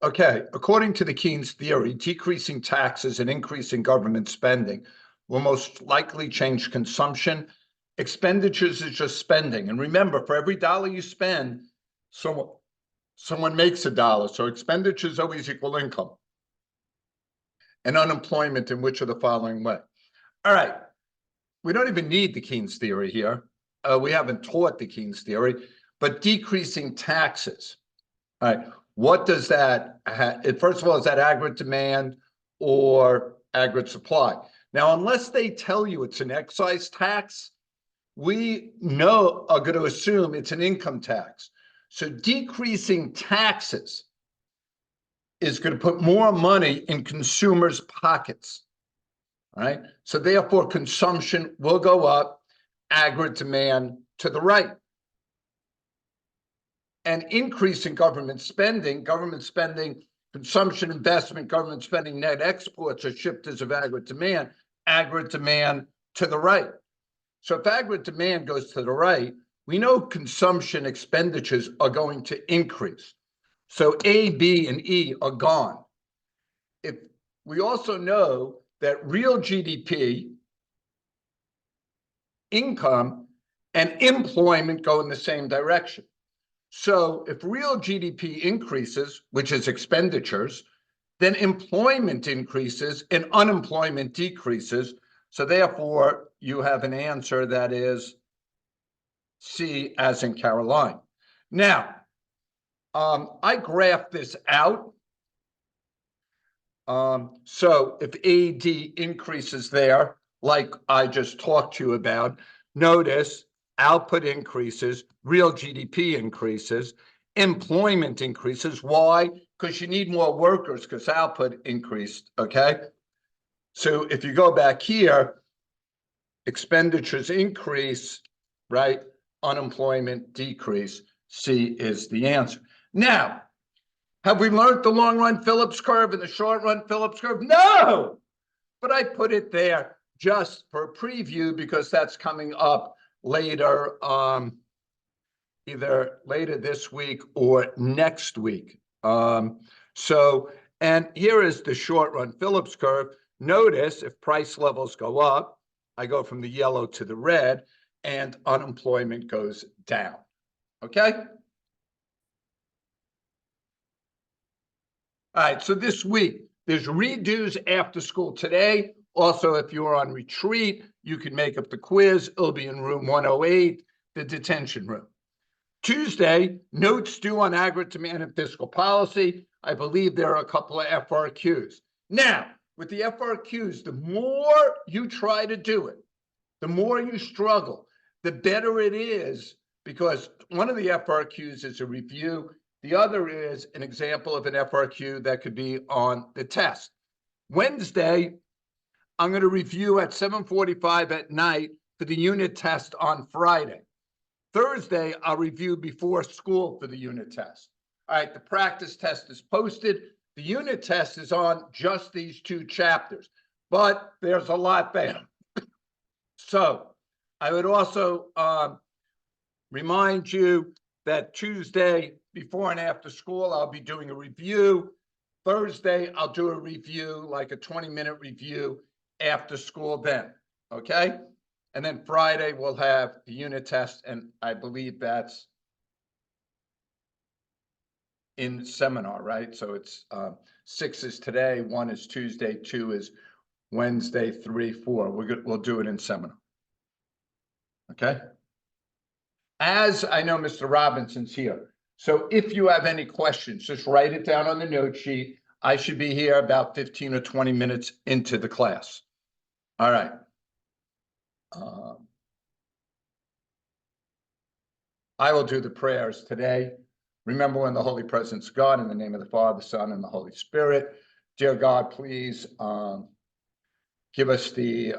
Okay, according to the Keynes theory, decreasing taxes and increasing government spending will most likely change consumption. Expenditures is just spending. And remember, for every dollar you spend, someone makes a dollar. So expenditures always equal income. And unemployment in which of the following way? All right, we don't even need the Keynes theory here. We haven't taught the Keynes theory, but decreasing taxes. All right, what does that first of all, is that aggregate demand or aggregate supply? Now, unless they tell you it's an excise tax, we are going to assume it's an income tax. So decreasing taxes is going to put more money in consumers' pockets. All right, so therefore consumption will go up, aggregate demand to the right. And increase in government spending, consumption, investment, government spending, net exports are shifters of aggregate demand to the right. So if aggregate demand goes to the right, we know consumption expenditures are going to increase. So A, B, and E are gone. If we also know that real GDP, income, and employment go in the same direction. So if real GDP increases, which is expenditures, then employment increases and unemployment decreases. So therefore, you have an answer that is C, as in Caroline. Now, I graphed this out. So if AD increases there, like I just talked to you about, notice output increases, real GDP increases, employment increases. Why? Because you need more workers because output increased, okay? So if you go back here, expenditures increase, right? Unemployment decrease. C is the answer. Now, have we learned the long run Phillips curve and the short run Phillips curve? No, but I put it there just for a preview because that's coming up later, either later this week or next week. And here is the short run Phillips curve. Notice if price levels go up, I go from the yellow to the red, and unemployment goes down. Okay? All right, so this week, there's redos after school today. Also, if you're on retreat, you can make up the quiz. It'll be in room 108, the detention room. Tuesday, notes due on aggregate demand and fiscal policy. I believe there are a couple of FRQs. Now, with the FRQs, the more you try to do it, the more you struggle, the better it is, because one of the FRQs is a review. The other is an example of an FRQ that could be on the test. Wednesday, I'm going to review at 7:45 at night for the unit test on Friday. Thursday, I'll review before school for the unit test. All right, the practice test is posted. The unit test is on just these two chapters, but there's a lot there. So I would also remind you that Tuesday, before and after school, I'll be doing a review. Thursday, I'll do a review, like a 20-minute review after school then, okay? And then Friday, we'll have the unit test, and I believe that's in seminar, right? So it's 6 is today, 1 is Tuesday, 2 is Wednesday, 3, 4. We'll do it in seminar, okay? As I know Mr. Robinson's here, so if you have any questions, just write it down on the note sheet. I should be here about 15 or 20 minutes into the class. All right. I will do the prayers today. Remember, in the holy presence of God, in the name of the Father, Son, and the Holy Spirit. Dear God, please give us the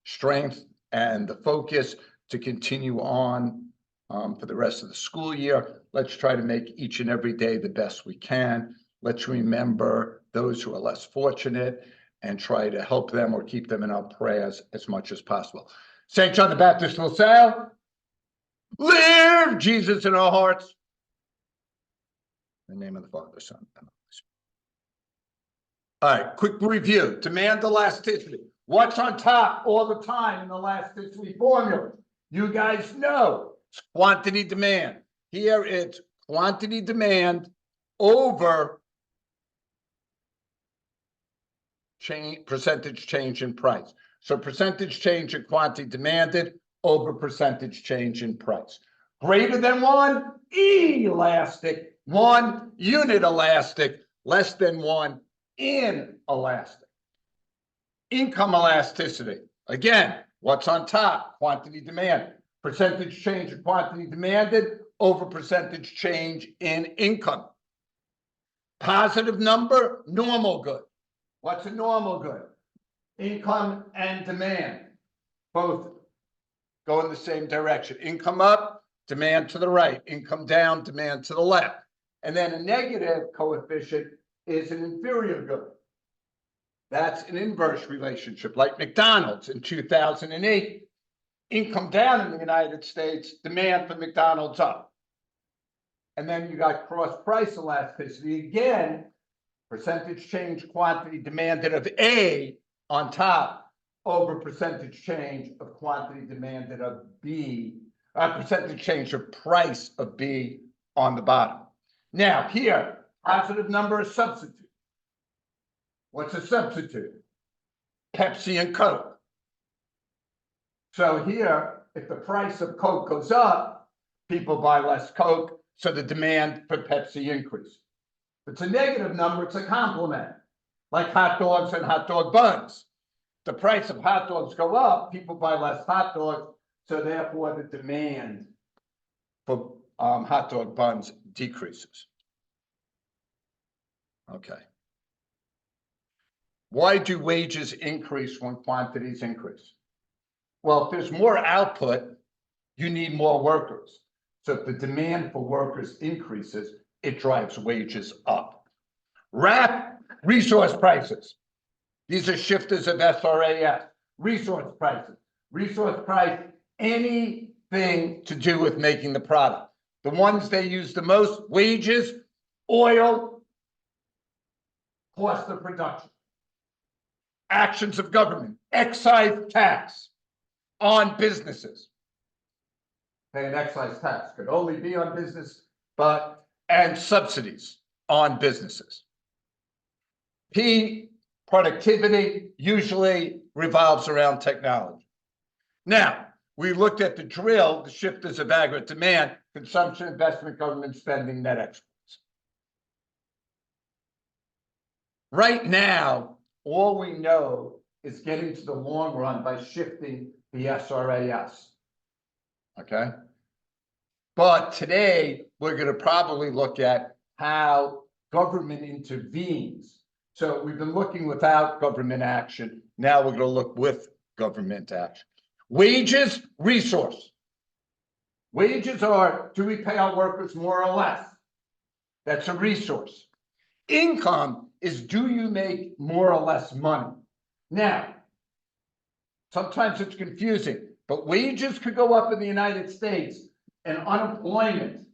strength and the focus to continue on for the rest of the school year. Let's try to make each and every day the best we can. Let's remember those who are less fortunate and try to help them or keep them in our prayers as much as possible. St. John the Baptist will say, live Jesus in our hearts. In the name of the Father, Son, and the Holy Spirit. All right, quick review. Demand elasticity. What's on top all the time in the elasticity formula? You guys know it's quantity demand. Here it's quantity demand over percentage change in price. So percentage change in quantity demanded over percentage change in price. Greater than 1, elastic. 1, unit elastic. Less than 1, inelastic. Income elasticity. Again, what's on top? Quantity demand. Percentage change in quantity demanded over percentage change in income. Positive number, normal good. What's a normal good? Income and demand both go in the same direction. Income up, demand to the right. Income down, demand to the left. And then a negative coefficient is an inferior good. That's an inverse relationship, like McDonald's in 2008. Income down in the United States, demand for McDonald's up. And then you got cross price elasticity again. Percentage change quantity demanded of A on top over percentage change of quantity demanded of B, percentage change of price of B on the bottom. Now here, positive number is substitute. What's a substitute? Pepsi and Coke. So here, if the price of Coke goes up, people buy less Coke, so the demand for Pepsi increases. If it's a negative number, it's a complement, like hot dogs and hot dog buns. The price of hot dogs go up, people buy less hot dogs, so therefore the demand for hot dog buns decreases. Okay. Why do wages increase when quantities increase? Well, if there's more output, you need more workers. So if the demand for workers increases, it drives wages up. RAP, resource prices. These are shifters of SRAS. Resource prices. Resource price, anything to do with making the product. The ones they use the most, wages, oil, cost of production. Actions of government, excise tax on businesses. Pay an excise tax could only be on business, and subsidies on businesses. P, productivity, usually revolves around technology. Now, we looked at the drill, the shifters of aggregate demand, consumption, investment, government spending, net exports. Right now, all we know is getting to the long run by shifting the SRAS. Okay? But today, we're going to probably look at how government intervenes. So we've been looking without government action. Now we're going to look with government action. Wages, resource. Wages are, do we pay our workers more or less? That's a resource. Income is, do you make more or less money? Now, sometimes it's confusing, but wages could go up in the United States and unemployment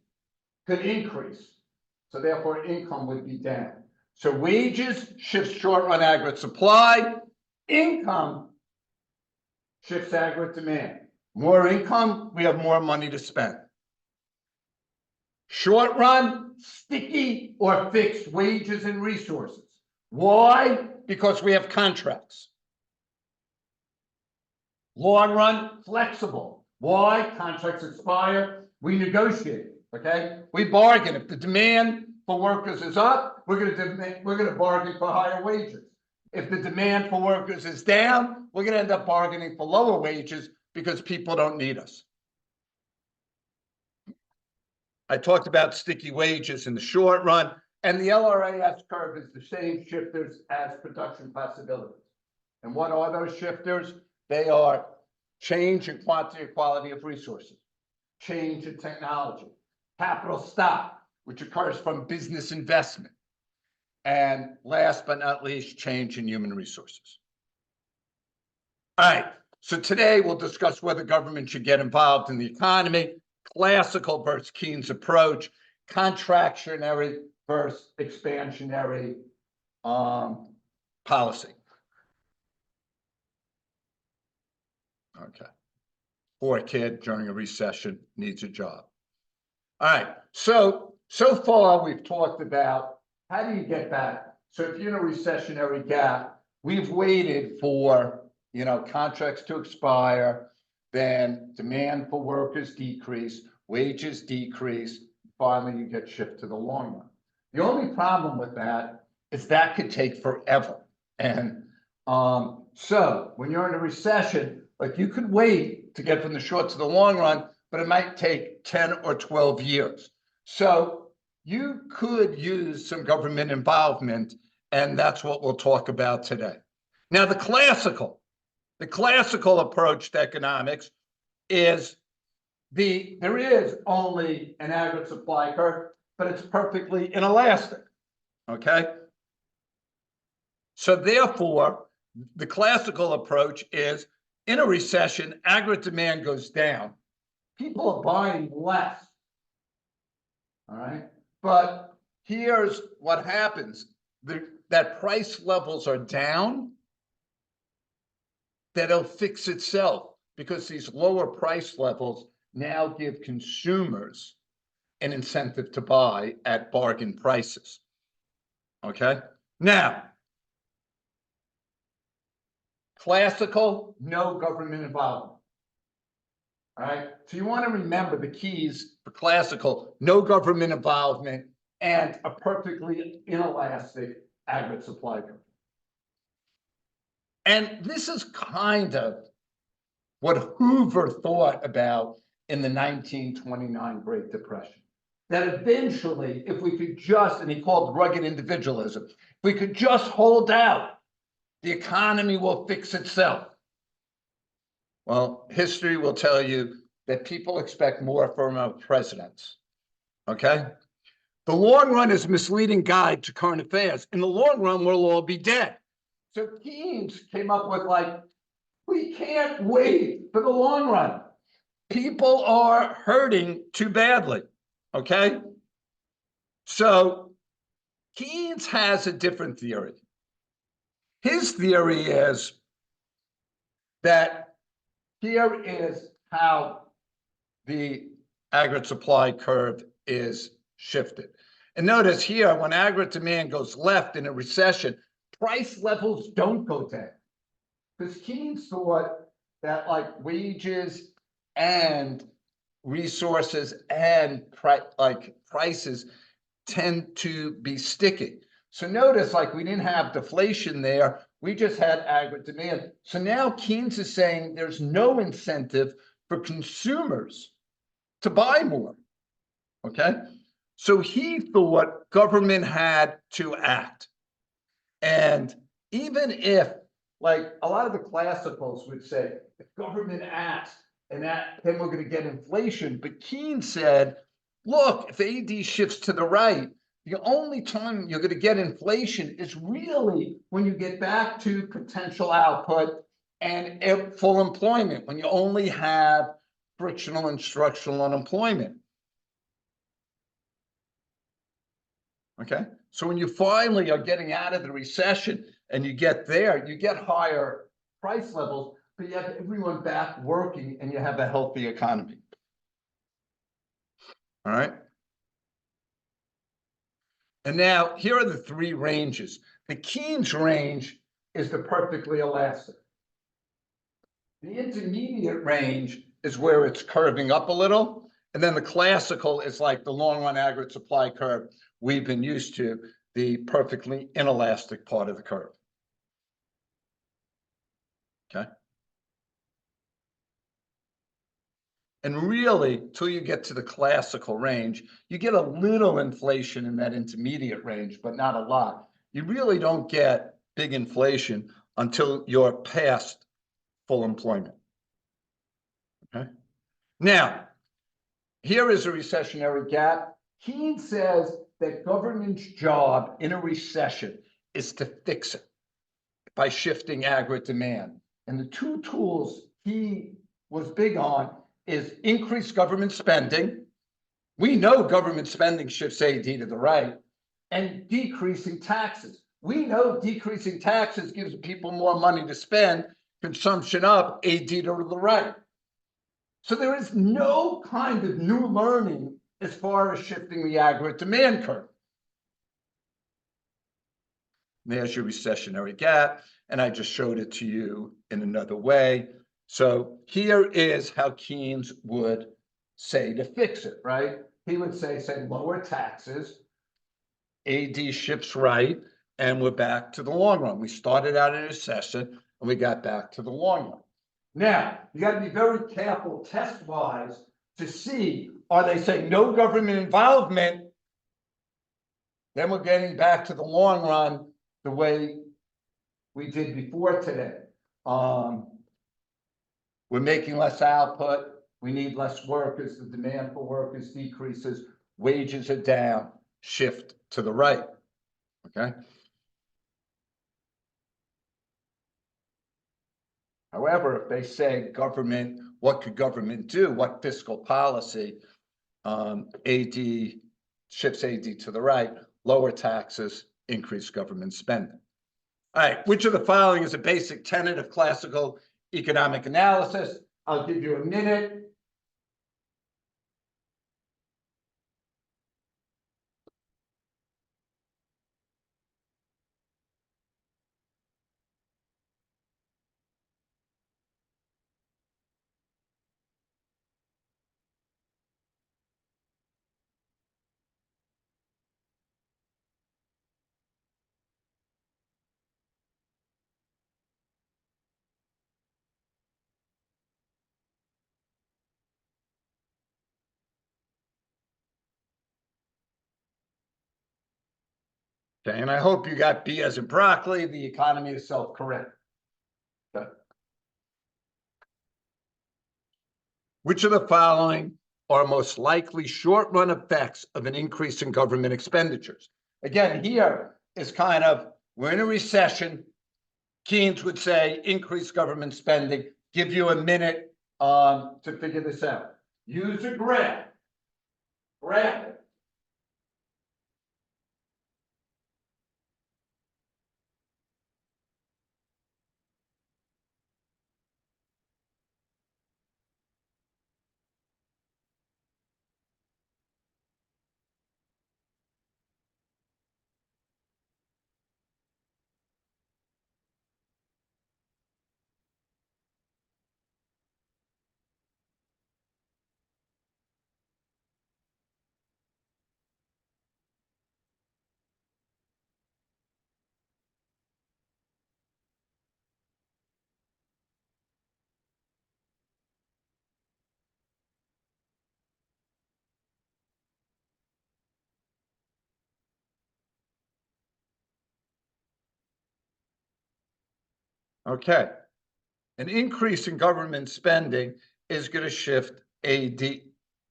could increase. So therefore, income would be down. So wages shifts short-run aggregate supply. Income shifts aggregate demand. More income, we have more money to spend. Short run, sticky or fixed wages and resources. Why? Because we have contracts. Long run, flexible. Why? Contracts expire. We negotiate. Okay, we bargain. If the demand for workers is up, we're going to bargain for higher wages. If the demand for workers is down, we're going to end up bargaining for lower wages because people don't need us. I talked about sticky wages in the short run, and the LRAS curve is the same shifters as production possibilities. And what are those shifters? They are change in quantity or quality of resources, change in technology, capital stock, which occurs from business investment, and last but not least, change in human resources. All right, so today we'll discuss whether government should get involved in the economy, classical versus Keynes approach, contractionary versus expansionary policy. Okay. Poor kid during a recession needs a job. All right. So far we've talked about how do you get back? So if you're in a recessionary gap, we've waited for, contracts to expire, then demand for workers decrease, wages decrease, finally you get shipped to the long run. The only problem with that is that could take forever. And so when you're in a recession, like you could wait to get from the short to the long run, but it might take 10 or 12 years. So you could use some government involvement, and that's what we'll talk about today. Now, the classical approach to economics is there is only an aggregate supply curve, but it's perfectly inelastic, okay? So therefore, the classical approach is in a recession, aggregate demand goes down. People are buying less, all right? But here's what happens. That price levels are down, that'll fix itself because these lower price levels now give consumers an incentive to buy at bargain prices, okay? Now, classical, no government involvement. All right, so you want to remember the keys for classical: no government involvement and a perfectly inelastic aggregate supply curve. And this is kind of what Hoover thought about in the 1929 Great Depression. That eventually, if we could just, and he called rugged individualism, if we could just hold out, the economy will fix itself. Well, history will tell you that people expect more from our presidents, okay? The long run is a misleading guide to current affairs. In the long run, we'll all be dead. So Keynes came up with we can't wait for the long run. People are hurting too badly, okay? So Keynes has a different theory. His theory is that here is how the aggregate supply curve is shifted. And notice here, when aggregate demand goes left in a recession, price levels don't go down. Because Keynes thought that wages and resources and prices tend to be sticky. So notice we didn't have deflation there. We just had aggregate demand. So now Keynes is saying there's no incentive for consumers to buy more, okay? So he thought government had to act. And even if, a lot of the classicals would say, if government acts, and then we're going to get inflation. But Keynes said, look, if AD shifts to the right, the only time you're going to get inflation is really when you get back to potential output and full employment, when you only have frictional and structural unemployment. Okay, so when you finally are getting out of the recession and you get there, you get higher price levels, but you have everyone back working and you have a healthy economy. All right. And now here are the three ranges. The Keynes range is the perfectly elastic. The intermediate range is where it's curving up a little. And then the classical is like the long run aggregate supply curve we've been used to, the perfectly inelastic part of the curve. Okay. And really, till you get to the classical range, you get a little inflation in that intermediate range, but not a lot. You really don't get big inflation until you're past full employment. Okay. Now, here is a recessionary gap. Keynes says that government's job in a recession is to fix it by shifting aggregate demand. And the two tools he was big on is increased government spending. We know government spending shifts AD to the right, and decreasing taxes. We know decreasing taxes gives people more money to spend, consumption up, AD to the right. So there is no kind of new learning as far as shifting the aggregate demand curve. There's your recessionary gap, and I just showed it to you in another way. So here is how Keynes would say to fix it, right? He would say lower taxes, AD shifts right, and we're back to the long run. We started out in a recession, and we got back to the long run. Now, you got to be very careful test-wise to see, are they saying no government involvement? Then we're getting back to the long run the way we did before today. We're making less output. We need less workers. The demand for workers decreases. Wages are down. Shift to the right. Okay. However, if they say government, what could government do? What fiscal policy? AD shifts AD to the right, lower taxes, increase government spending. All right, which of the following is a basic tenet of classical economic analysis? I'll give you a minute. Okay, and I hope you got B as in broccoli, the economy is self-correct. Okay. Which of the following are most likely short-run effects of an increase in government expenditures? Again, here is kind of, we're in a recession. Keynes would say increase government spending. Give you a minute to figure this out. Use a graph. Graph it. Okay. An increase in government spending is going to shift AD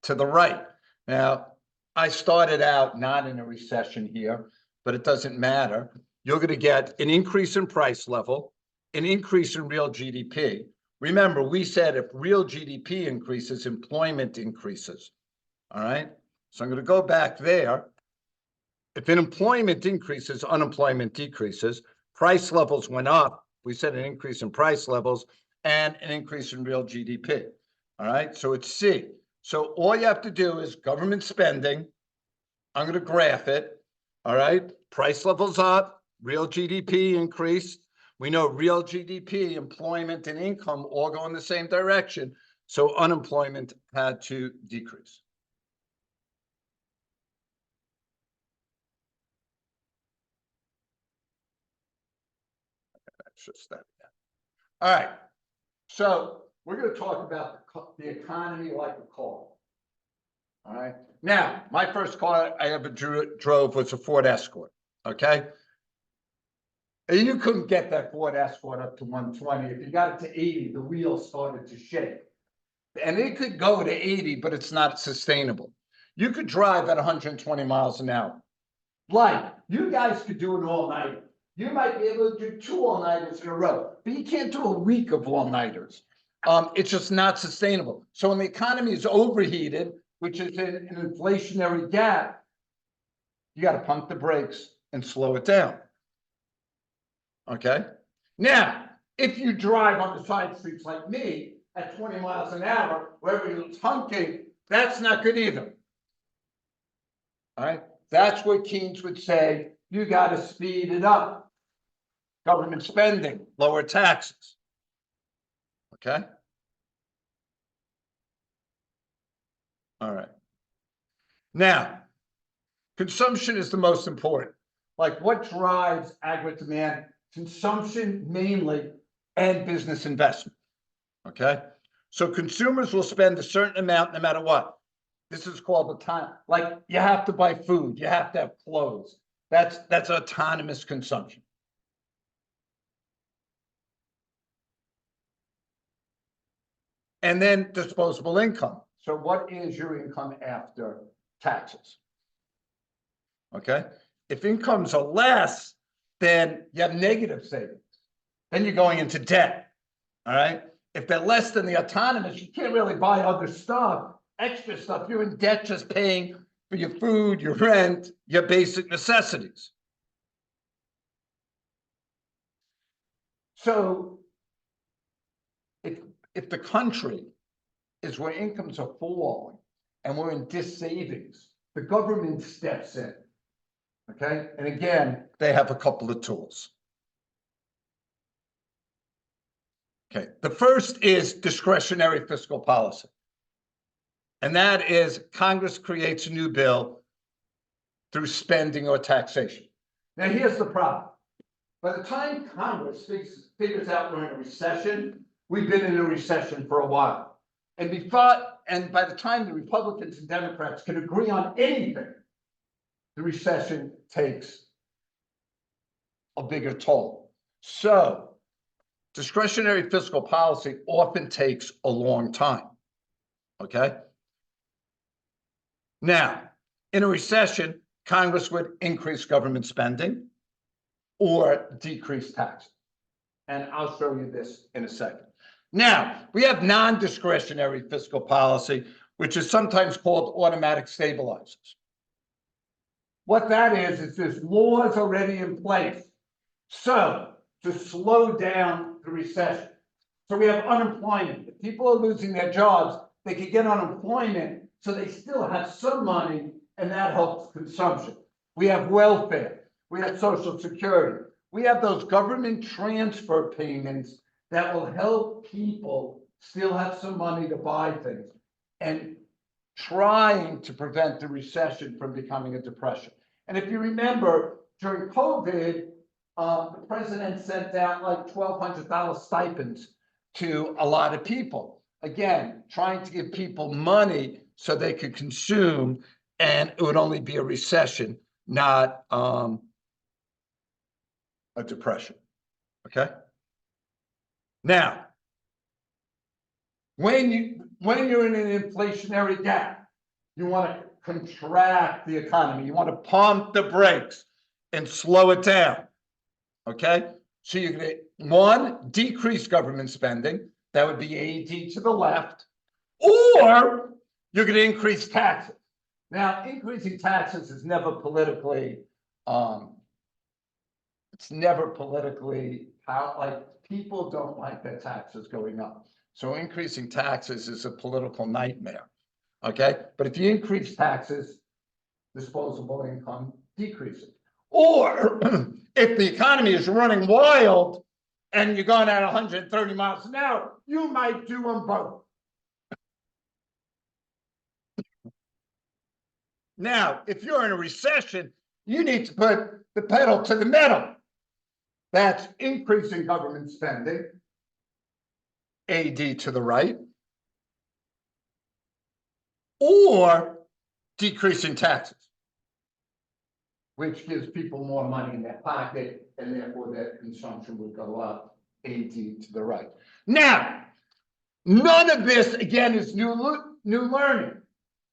to the right. Now, I started out not in a recession here, but it doesn't matter. You're going to get an increase in price level, an increase in real GDP. Remember, we said if real GDP increases, employment increases. All right. So I'm going to go back there. If employment increases, unemployment decreases. Price levels went up. We said an increase in price levels and an increase in real GDP. All right, so it's C. So all you have to do is government spending. I'm going to graph it. All right, price levels up, real GDP increased. We know real GDP, employment, and income all go in the same direction. So unemployment had to decrease. That's just that. All right. So we're going to talk about the economy like a car. All right. Now, my first car I ever drove was a Ford Escort. Okay. And you couldn't get that Ford Escort up to 120. If you got it to 80, the wheels started to shake. And it could go to 80, but it's not sustainable. You could drive at 120 miles an hour. Like, you guys could do an all-nighter. You might be able to do 2 all-nighters in a row, but you can't do a week of all-nighters. It's just not sustainable. So when the economy is overheated, which is in an inflationary gap, you got to pump the brakes and slow it down. Okay. Now, if you drive on the side streets like me at 20 miles an hour, where everybody's honking, that's not good either. All right. That's what Keynes would say. You got to speed it up. Government spending, lower taxes. Okay. All right. Now, consumption is the most important. Like what drives aggregate demand? Consumption mainly and business investment. Okay. So consumers will spend a certain amount no matter what. This is called autonomous. Like you have to buy food, you have to have clothes. That's autonomous consumption. And then disposable income. So what is your income after taxes? Okay. If incomes are less, then you have negative savings. Then you're going into debt. All right. If they're less than the autonomous, you can't really buy other stuff, extra stuff. You're in debt just paying for your food, your rent, your basic necessities. So if the country is where incomes are falling and we're in dis-savings, the government steps in. Okay. And again, they have a couple of tools. Okay. The first is discretionary fiscal policy. And that is Congress creates a new bill through spending or taxation. Now, here's the problem. By the time Congress figures out we're in a recession, we've been in a recession for a while. And by the time the Republicans and Democrats can agree on anything, the recession takes a bigger toll. So discretionary fiscal policy often takes a long time. Okay. Now, in a recession, Congress would increase government spending or decrease taxes. And I'll show you this in a second. Now, we have non-discretionary fiscal policy, which is sometimes called automatic stabilizers. What that is there's laws already in place. So to slow down the recession. So we have unemployment. If people are losing their jobs, they could get unemployment, so they still have some money, and that helps consumption. We have welfare. We have Social Security. We have those government transfer payments that will help people still have some money to buy things and trying to prevent the recession from becoming a depression. And if you remember, during COVID, the president sent out like $1,200 stipends to a lot of people. Again, trying to give people money so they could consume, and it would only be a recession, not a depression. Okay. Now, when you're in an inflationary gap, you want to contract the economy. You want to pump the brakes and slow it down. Okay. So you're going to, one, decrease government spending. That would be AD to the left. Or you're going to increase taxes. Now, increasing taxes is never politically, like people don't like their taxes going up. So increasing taxes is a political nightmare. Okay. But if you increase taxes, disposable income decreases. Or if the economy is running wild and you're going at 130 miles an hour, you might do them both. Now, if you're in a recession, you need to put the pedal to the metal. That's increasing government spending, AD to the right, or decreasing taxes, which gives people more money in their pocket, and therefore their consumption will go up, AD to the right. Now, none of this, again, is new learning.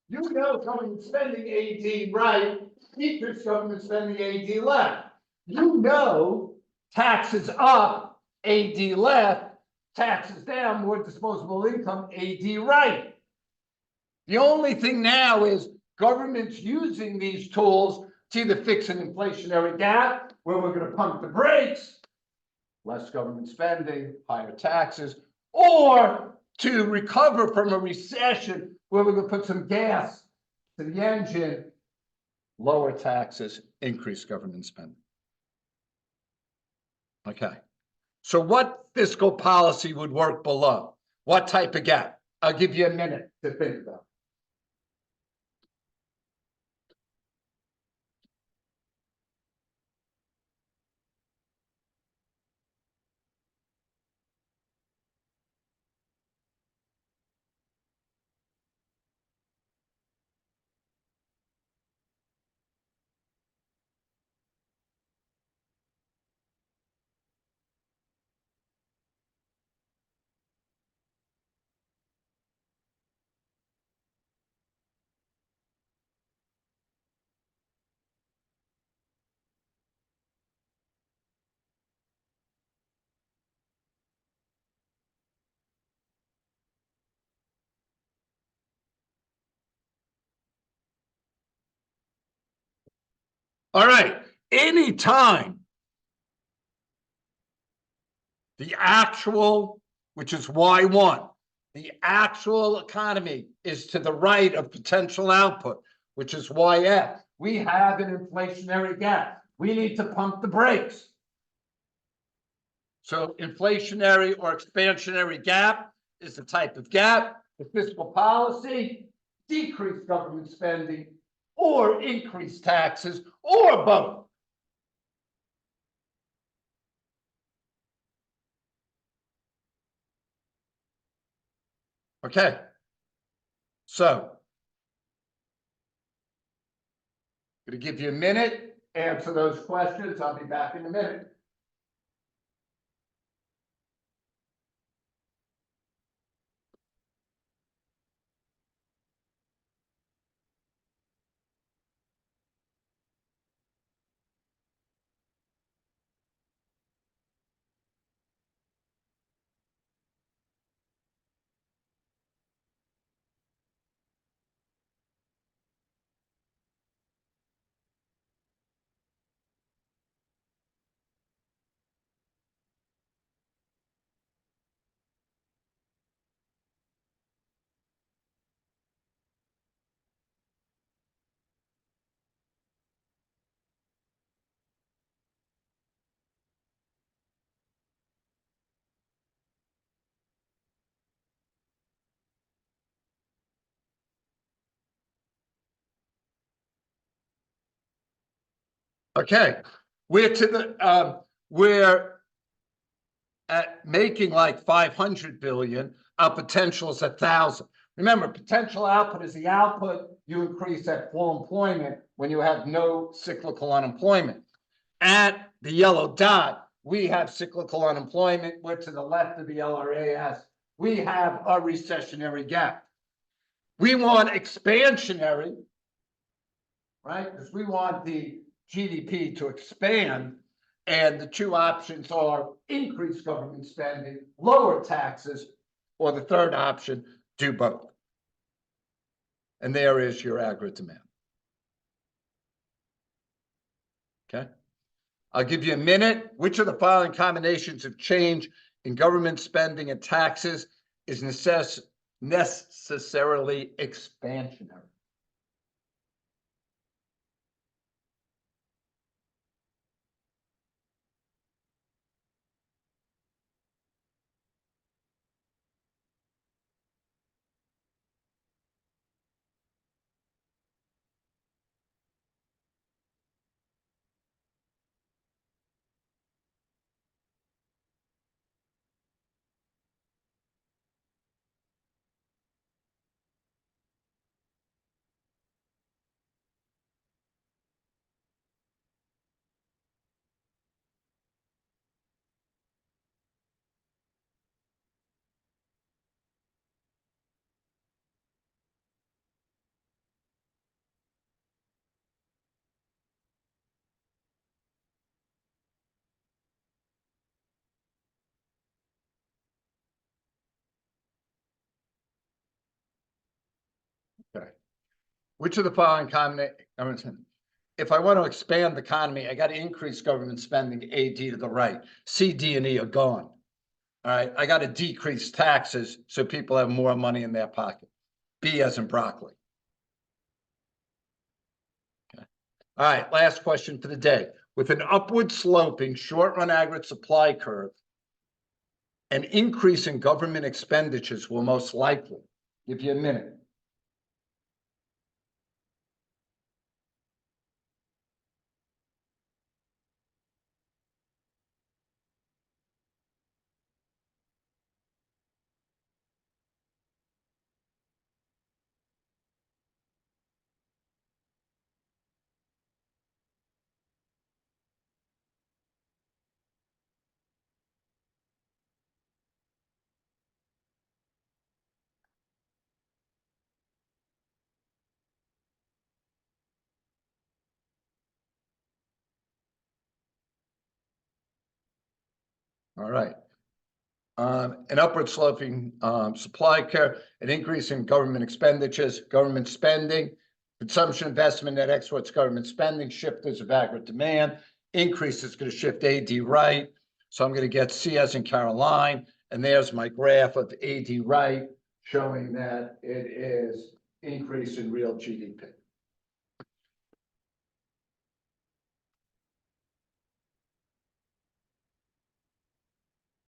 You know government spending AD right, decrease government spending AD left. You know taxes up, AD left, taxes down, more disposable income, AD right. The only thing now is government's using these tools to either fix an inflationary gap where we're going to pump the brakes, less government spending, higher taxes, or to recover from a recession where we're going to put some gas to the engine, lower taxes, increase government spending. Okay. So what fiscal policy would work below? What type of gap? I'll give you a minute to think about. All right. Anytime the actual, which is Y1, the actual economy is to the right of potential output, which is YF, we have an inflationary gap. We need to pump the brakes. So inflationary or expansionary gap is the type of gap. The fiscal policy, decrease government spending or increase taxes or both. Okay. So I'm going to give you a minute, answer those questions. I'll be back in a minute. Okay, we're to the we're at making like 500 billion. Our potential is 1,000. Remember, potential output is the output you increase at full employment when you have no cyclical unemployment. At the yellow dot, we have cyclical unemployment. We're to the left of the LRAS. We have a recessionary gap. We want expansionary, right? Because we want the GDP to expand. And the two options are increase government spending, lower taxes, or the third option, do both. And there is your aggregate demand. Okay. I'll give you a minute. Which of the following combinations of change in government spending and taxes is necessarily expansionary? Okay. Which of the following combinations? if I want to expand the economy, I got to increase government spending, AD to the right. C, D, and E are gone. All right, I got to decrease taxes so people have more money in their pocket. B as in broccoli. Okay. All right, last question for the day. With an upward sloping short-run aggregate supply curve, an increase in government expenditures will most likely, give you a minute. All right. An upward sloping supply curve, an increase in government expenditures, government spending, consumption investment that exports government spending, shifters of aggregate demand, increase is going to shift AD right. So I'm going to get C as in Caroline, and there's my graph of AD right showing that it is increase in real GDP.